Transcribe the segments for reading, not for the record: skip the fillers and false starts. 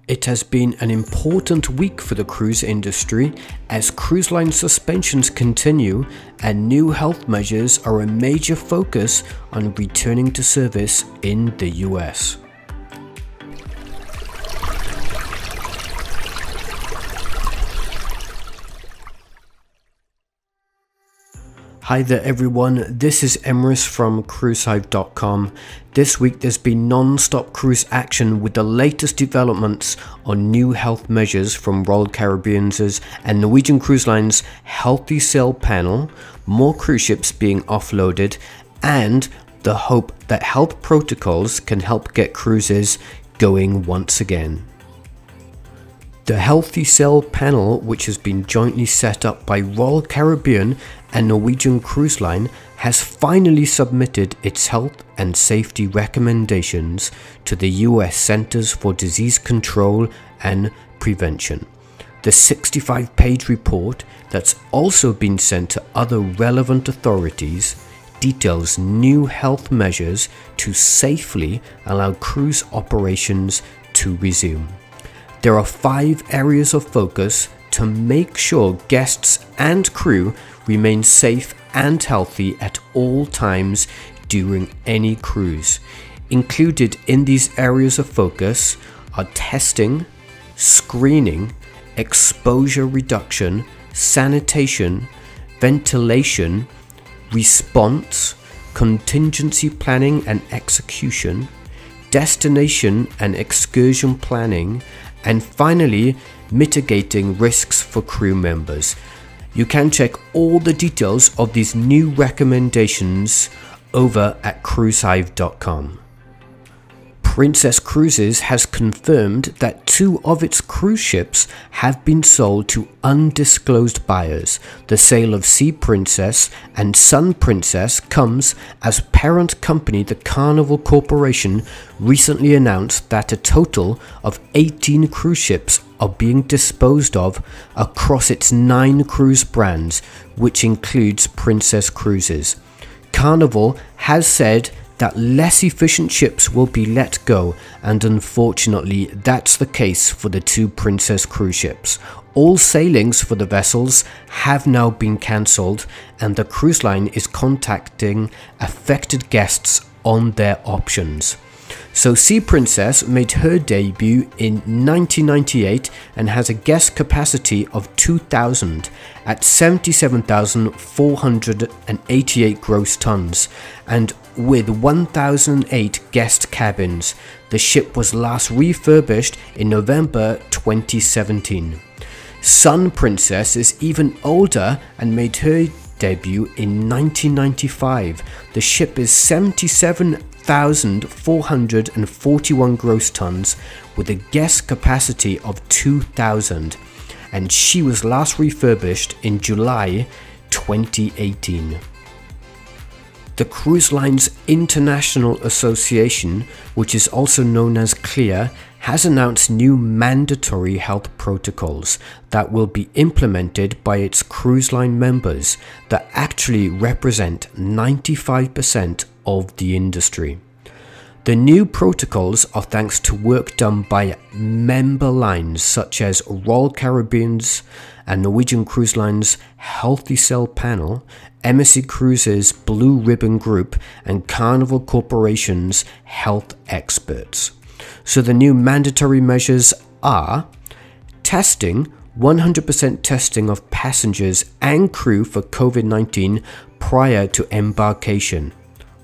It has been an important week for the cruise industry as cruise line suspensions continue and new health measures are a major focus on returning to service in the US. Hi there everyone, this is Emrys from cruisehive.com. This week there's been non-stop cruise action with the latest developments on new health measures from Royal Caribbean's and Norwegian Cruise Line's Healthy Sail panel, more cruise ships being offloaded, and the hope that health protocols can help get cruises going once again. The Healthy Sail panel, which has been jointly set up by Royal Caribbean and Norwegian Cruise Line, has finally submitted its health and safety recommendations to the US Centers for Disease Control and Prevention. The 65-page report that's also been sent to other relevant authorities details new health measures to safely allow cruise operations to resume. There are 5 areas of focus to make sure guests and crew remain safe and healthy at all times during any cruise. Included in these areas of focus are testing, screening, exposure reduction, sanitation, ventilation, response, contingency planning and execution, destination and excursion planning, and finally, mitigating risks for crew members. You can check all the details of these new recommendations over at cruisehive.com. Princess Cruises has confirmed that 2 of its cruise ships have been sold to undisclosed buyers. The sale of Sea Princess and Sun Princess comes as parent company the Carnival Corporation recently announced that a total of 18 cruise ships are being disposed of across its 9 cruise brands, which includes Princess Cruises. Carnival has said that less efficient ships will be let go, and unfortunately that's the case for the 2 Princess cruise ships. All sailings for the vessels have now been cancelled and the cruise line is contacting affected guests on their options. So Sea Princess made her debut in 1998 and has a guest capacity of 2,000 at 77,488 gross tons and with 1,008 guest cabins. The ship was last refurbished in November 2017. Sun Princess is even older and made her debut in 1995. The ship is 77,441 gross tons with a guest capacity of 2,000 and she was last refurbished in July 2018. The Cruise Lines International Association, which is also known as CLIA, has announced new mandatory health protocols that will be implemented by its cruise line members that actually represent 95% of the industry. The new protocols are thanks to work done by member lines such as Royal Caribbean's and Norwegian Cruise Line's Healthy Sail panel, MSC Cruises Blue Ribbon Group, and Carnival Corporation's health experts. So the new mandatory measures are testing, 100% testing of passengers and crew for COVID-19 prior to embarkation.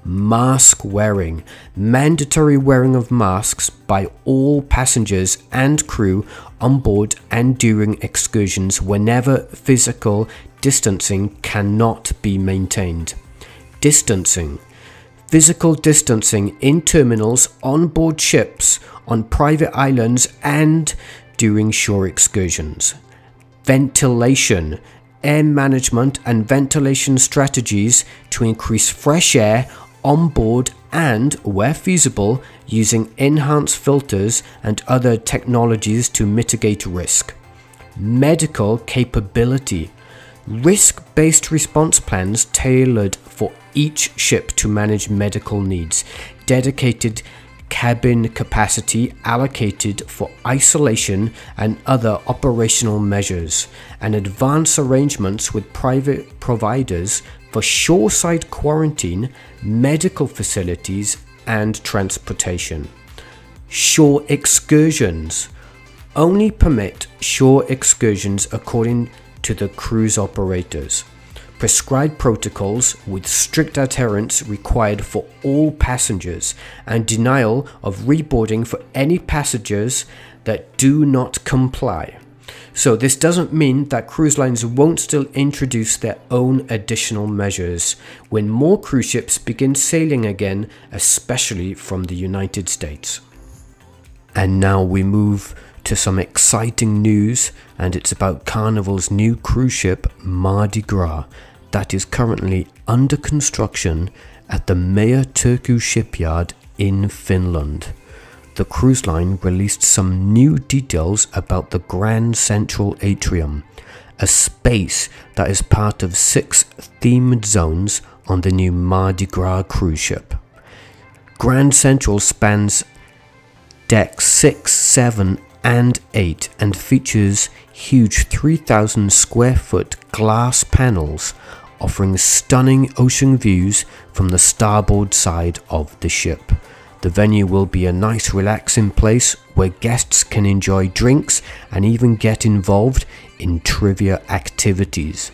Mask wearing, mandatory wearing of masks by all passengers and crew on board and during excursions whenever physical distancing cannot be maintained. Distancing, physical distancing in terminals, on board ships, on private islands and during shore excursions. Ventilation, air management and ventilation strategies to increase fresh air on board and, where feasible, using enhanced filters and other technologies to mitigate risk. Medical capability, risk-based response plans tailored for each ship to manage medical needs, dedicated cabin capacity allocated for isolation and other operational measures, and advance arrangements with private providers for shoreside quarantine, medical facilities, and transportation. Shore excursions. Only permit shore excursions according to the cruise operators. Prescribed protocols with strict adherence required for all passengers, and denial of reboarding for any passengers that do not comply. So this doesn't mean that cruise lines won't still introduce their own additional measures when more cruise ships begin sailing again, especially from the United States. And now we move to some exciting news, and it's about Carnival's new cruise ship Mardi Gras that is currently under construction at the Meyer Turku shipyard in Finland. The cruise line released some new details about the Grand Central Atrium, a space that is part of 6 themed zones on the new Mardi Gras cruise ship. Grand Central spans decks 6, 7, and 8 and features huge 3,000 square foot glass panels offering stunning ocean views from the starboard side of the ship. The venue will be a nice relaxing place where guests can enjoy drinks and even get involved in trivia activities.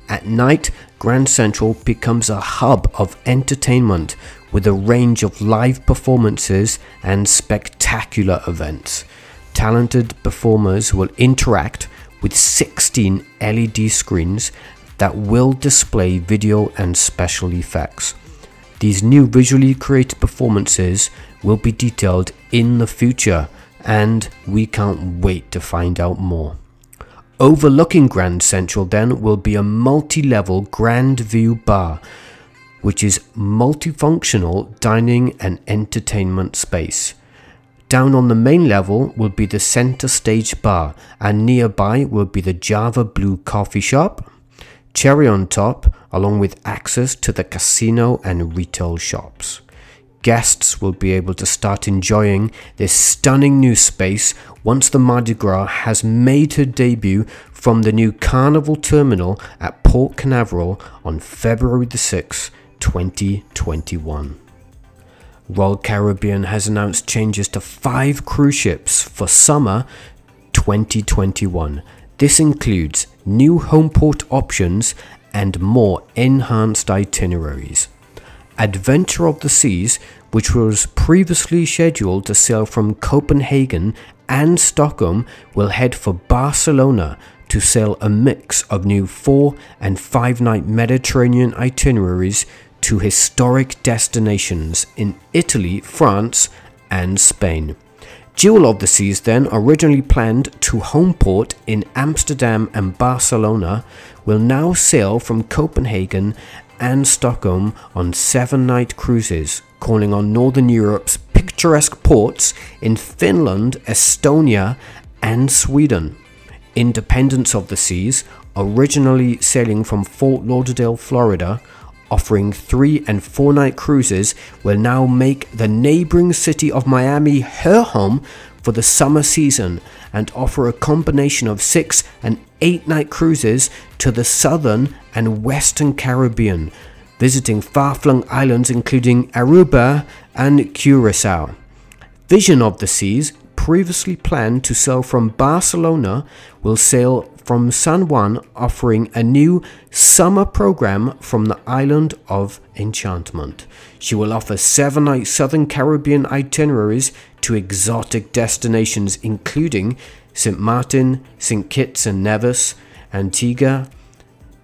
At night, Grand Central becomes a hub of entertainment with a range of live performances and spectacular events. Talented performers will interact with 16 LED screens that will display video and special effects. These new visually created performances will be detailed in the future, and we can't wait to find out more. Overlooking Grand Central then will be a multi-level Grand View bar, which is multifunctional dining and entertainment space. Down on the main level will be the center stage bar, and nearby will be the Java Blue coffee shop, cherry on top, along with access to the casino and retail shops. Guests will be able to start enjoying this stunning new space once the Mardi Gras has made her debut from the new Carnival Terminal at Port Canaveral on February the 6th, 2021. Royal Caribbean has announced changes to 5 cruise ships for summer 2021. This includes new home port options and more enhanced itineraries. Adventure of the Seas, which was previously scheduled to sail from Copenhagen and Stockholm, will head for Barcelona to sail a mix of new 4- and 5-night Mediterranean itineraries to historic destinations in Italy, France, and Spain. Jewel of the Seas then, originally planned to home port in Amsterdam and Barcelona, will now sail from Copenhagen and Stockholm on 7-night cruises, calling on Northern Europe's picturesque ports in Finland, Estonia, and Sweden. Independence of the Seas, originally sailing from Fort Lauderdale, Florida, offering 3- and 4-night cruises, will now make the neighboring city of Miami her home for the summer season and offer a combination of 6- and 8-night cruises to the southern and western Caribbean, visiting far-flung islands including Aruba and Curacao. Vision of the Seas, previously planned to sail from Barcelona, will sail from San Juan, offering a new summer program from the island of Enchantment. She will offer 7-night Southern Caribbean itineraries to exotic destinations including St. Martin, St. Kitts and Nevis, Antigua,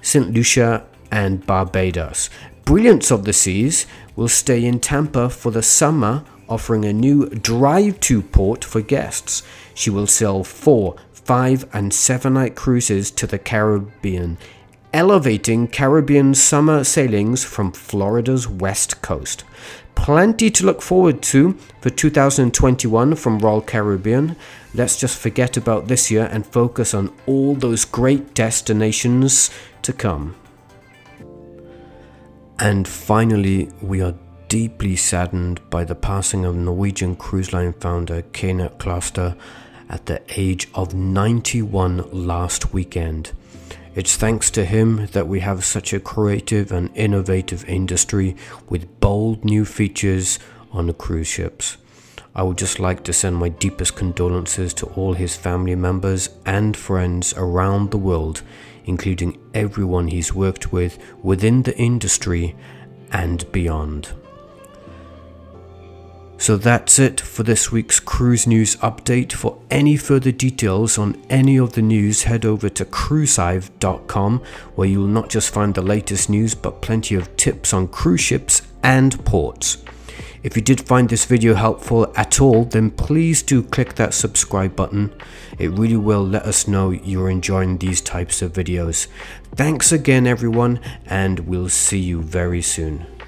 St. Lucia, and Barbados. Brilliance of the Seas will stay in Tampa for the summer, offering a new drive-to port for guests. She will sail 4-, 5-, and 7-night cruises to the Caribbean, elevating Caribbean summer sailings from Florida's west coast. Plenty to look forward to for 2021 from Royal Caribbean. Let's just forget about this year and focus on all those great destinations to come. And finally, we are deeply saddened by the passing of Norwegian Cruise Line founder Kenneth Klaster at the age of 91 last weekend. It's thanks to him that we have such a creative and innovative industry with bold new features on the cruise ships. I would just like to send my deepest condolences to all his family members and friends around the world, including everyone he's worked with within the industry and beyond. So that's it for this week's cruise news update. For any further details on any of the news, head over to cruisehive.com, where you'll not just find the latest news but plenty of tips on cruise ships and ports. If you did find this video helpful at all, then please do click that subscribe button. It really will let us know you're enjoying these types of videos. Thanks again everyone, and we'll see you very soon.